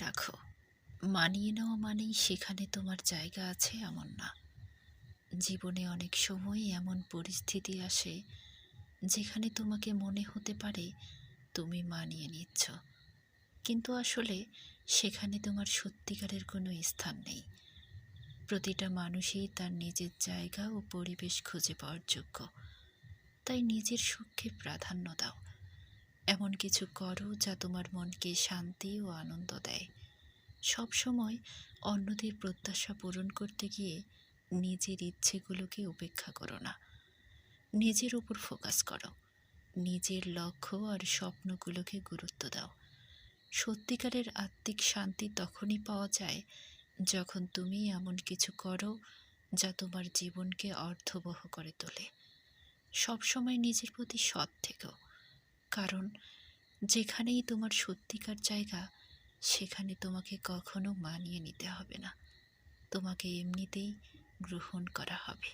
রাখো। মানিয়ে নেওয়া মানেই সেখানে তোমার জায়গা আছে এমন না। জীবনে অনেক সময় এমন পরিস্থিতি আসে যেখানে তোমাকে মনে হতে পারে তুমি মানিয়ে নিচ্ছ, কিন্তু আসলে সেখানে তোমার সত্যিকারের কোনো স্থান নেই। প্রতিটা মানুষই তার নিজের জায়গা ও পরিবেশ খুঁজে পাওয়ার যোগ্য। তাই নিজের সুখকে প্রাধান্য দাও। এমন কিছু করো যা তোমার মনকে শান্তি ও আনন্দ দেয়। সবসময় অন্যদের প্রত্যাশা পূরণ করতে গিয়ে নিজের ইচ্ছেগুলোকে উপেক্ষা করো না। নিজের উপর ফোকাস করো। নিজের লক্ষ্য আর স্বপ্নগুলোকে গুরুত্ব দাও। সত্যিকারের আত্মিক শান্তি তখনই পাওয়া যায় যখন তুমি এমন কিছু করো যা তোমার জীবনকে অর্থবহ করে তোলে। সবসময় নিজের প্রতি সৎ থেকো, কারণ যেখানেই তোমার সত্যিকার জায়গা, সেখানে তোমাকে কখনো মানিয়ে নিতে হবে না, তোমাকে এমনিতেই গ্রহণ করা হবে।